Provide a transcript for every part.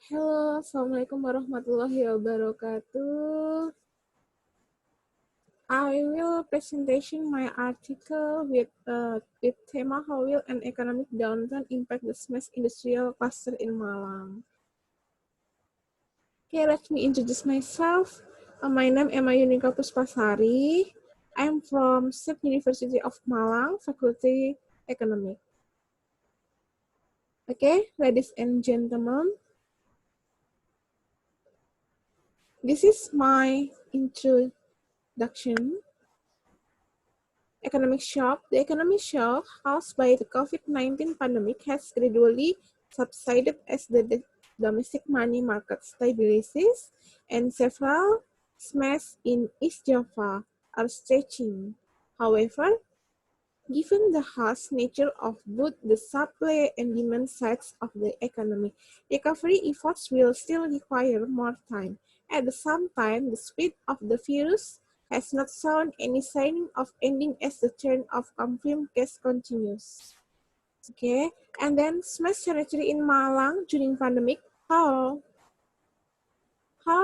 Hello, Assalamualaikum warahmatullahi wabarakatuh. I will presentation my article with thema how will an economic downturn impact the SMEs industrial cluster in Malang. Okay, let me introduce myself. My name is Yunika Puspasari. I'm from State University of Malang, Faculty Economic. Okay, ladies and gentlemen, this is my introduction. Economic shock. The economic shock caused by the COVID-19 pandemic has gradually subsided as the domestic money market stabilizes and several SMEs in East Java are stretching. However, given the harsh nature of both the supply and demand sides of the economy, recovery efforts will still require more time. At the same time, the speed of the virus has not shown any sign of ending as the trend of confirmed case continues. Okay, and then smash sanitary in Malang during pandemic. How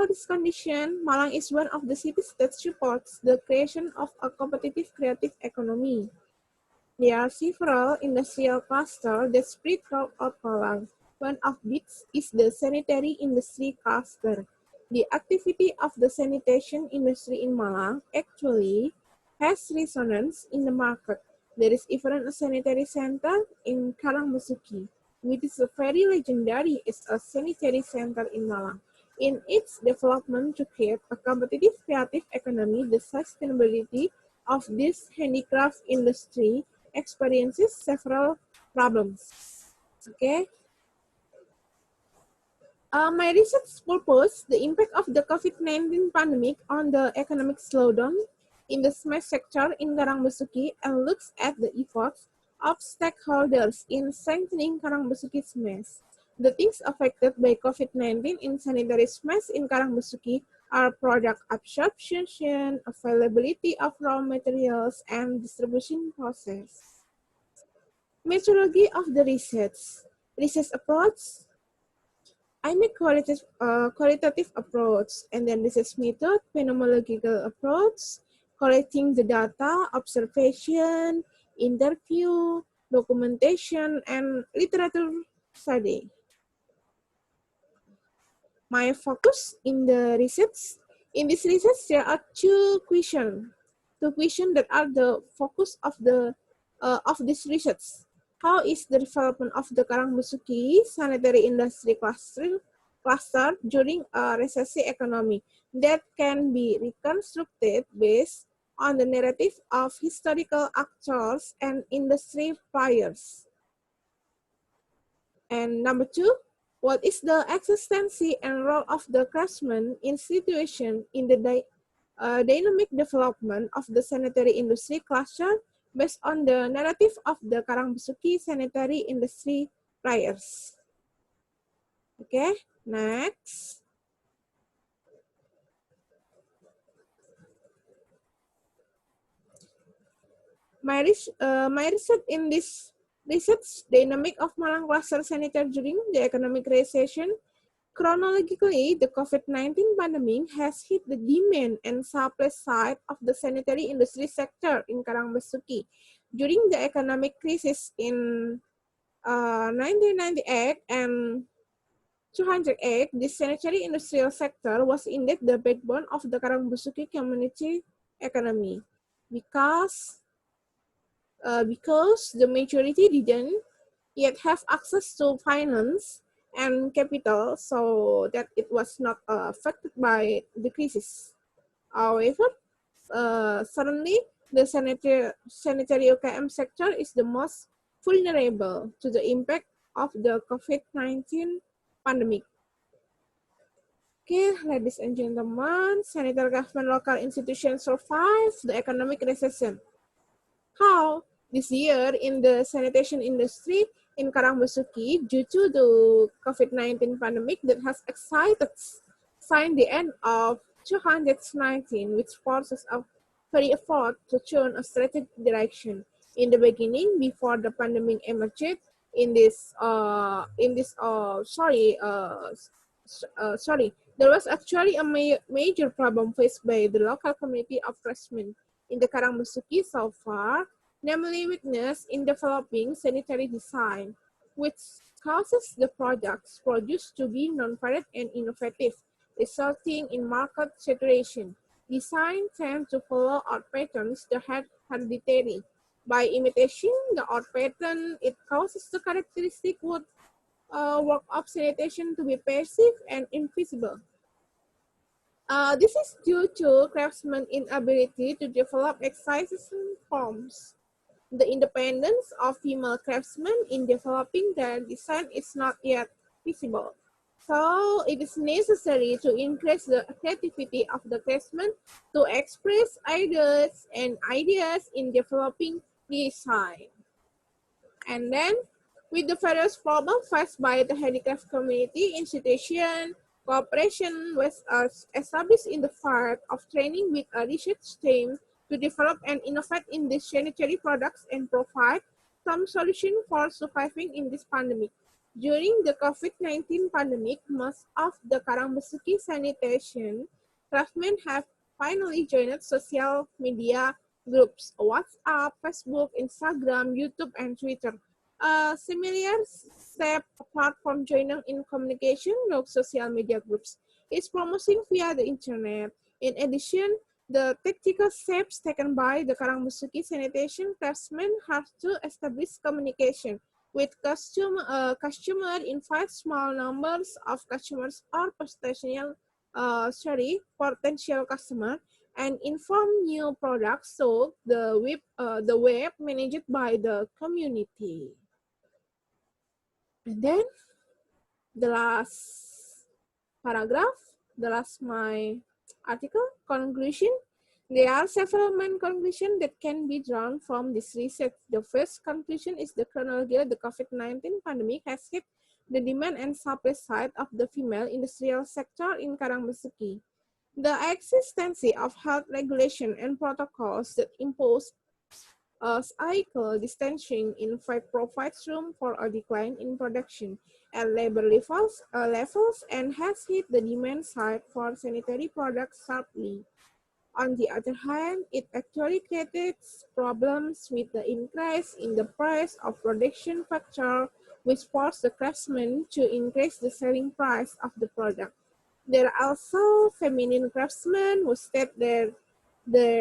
this condition, Malang is one of the cities that supports the creation of a competitive creative economy. There are several industrial clusters that spread throughout Malang. One of these is the sanitary industry cluster. The activity of the sanitation industry in Malang actually has resonance in the market. There is even a sanitary center in Karangmusuki, which is very legendary as a sanitary center in Malang. In its development to create a competitive creative economy, the sustainability of this handicraft industry experiences several problems. Okay. My research purpose, the impact of the COVID-19 pandemic on the economic slowdown in the SMEs sector in Karangmusuki and looks at the efforts of stakeholders in strengthening Karangmusuki SMEs. The things affected by COVID-19 in sanitary SMEs in Karangmusuki are product absorption, availability of raw materials, and distribution process. Methodology of the research approach. I make qualitative approach, and then research method, phenomenological approach, collecting the data, observation, interview, documentation, and literature study. My focus in the research, in this research, there are two questions that are the focus of this research. How is the development of the Karangmusuki sanitary industry cluster during a recession economy that can be reconstructed based on the narrative of historical actors and industry players? And number two, what is the existence and role of the craftsman institution in the dynamic development of the sanitary industry cluster based on the narrative of the Karangmusuki sanitary industry players? Okay, next. My research in this research dynamic of Malang cluster sanitary during the economic recession. Chronologically, the COVID-19 pandemic has hit the demand and supply side of the sanitary industry sector in Karangmusuki. During the economic crisis in 1998 and 208, the sanitary industrial sector was indeed the backbone of the Karangmusuki community economy because the majority didn't yet have access to finance and capital, so that it was not affected by the crisis. However, suddenly the sanitary OKM sector is the most vulnerable to the impact of the COVID-19 pandemic. Okay, ladies and gentlemen, sanitary government local institutions survived the economic recession. How? This year in the sanitation industry in Karangmusuki, due to the COVID-19 pandemic that has signed the end of 2019, which forces a very effort to turn a strategic direction. In the beginning, before the pandemic emerged, in this there was actually a major problem faced by the local community of craftsmen in the Karangmusuki so far, namely weakness in developing sanitary design, which causes the products produced to be non-varied and innovative, resulting in market saturation. Design tends to follow art patterns that are hereditary. By imitation the art pattern, it causes the characteristic wood work of sanitation to be passive and invisible. This is due to craftsmen's inability to develop exciting forms. The independence of female craftsmen in developing their design is not yet visible. So it is necessary to increase the creativity of the craftsmen to express ideas in developing design. And then, with the various problems faced by the handicraft community, institution, cooperation was established in the field of training with a research team to develop and innovate in these sanitary products and provide some solution for surviving in this pandemic. During the COVID-19 pandemic, most of the Karangbesuki sanitation craftsmen have finally joined social media groups: WhatsApp, Facebook, Instagram, YouTube, and Twitter. A similar step apart from joining in communication with social media groups is promoting via the internet. In addition, the tactical steps taken by the Karangmusuki sanitation craftsmen have to establish communication with customer, invite small numbers of customers or potential customer, and inform new products so the web managed by the community. And then the last paragraph, the last my article conclusion. There are several main conclusions that can be drawn from this research. The first conclusion is the chronology of the COVID-19 pandemic has hit the demand and supply side of the female industrial sector in Karangbesuki. The existence of health regulation and protocols that impose cycle distancing in fact provides room for a decline in production at labor levels and has hit the demand side for sanitary products sharply. On the other hand, it actually creates problems with the increase in the price of production factor, which forced the craftsmen to increase the selling price of the product. There are also feminine craftsmen who state their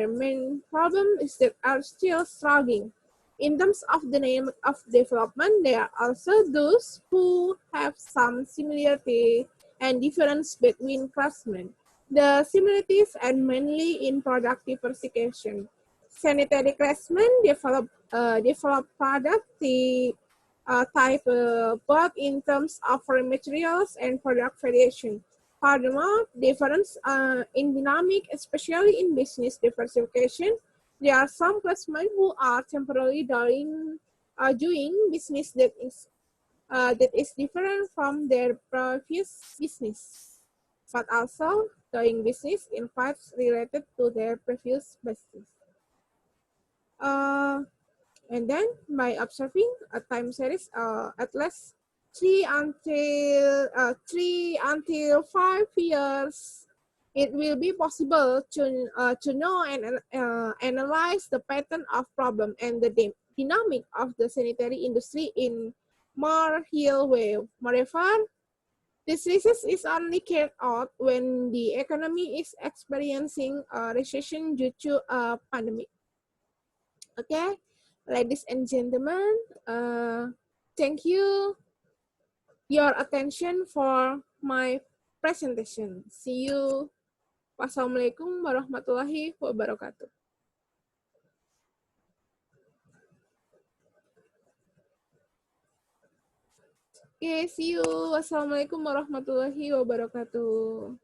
main problem is that are still struggling. In terms of the name of development, there are also those who have some similarity and difference between craftsmen. The similarities are mainly in product diversification. Sanitary craftsmen develop product type both in terms of raw materials and product variation. Furthermore, difference in dynamic, especially in business diversification, there are some craftsmen who are temporarily doing business that is different from their previous business, but also doing business in parts related to their previous business. Uh, and then by observing a time series at least 3 until 5 years, it will be possible to know and analyze the pattern of problem and the dynamic of the sanitary industry in more real way. Moreover, this research is only carried out when the economy is experiencing a recession due to a pandemic. Okay, ladies and gentlemen, thank you your attention for my presentation. See you. Wassalamualaikum warahmatullahi wabarakatuh. Okay, see you. Wassalamualaikum warahmatullahi wabarakatuh.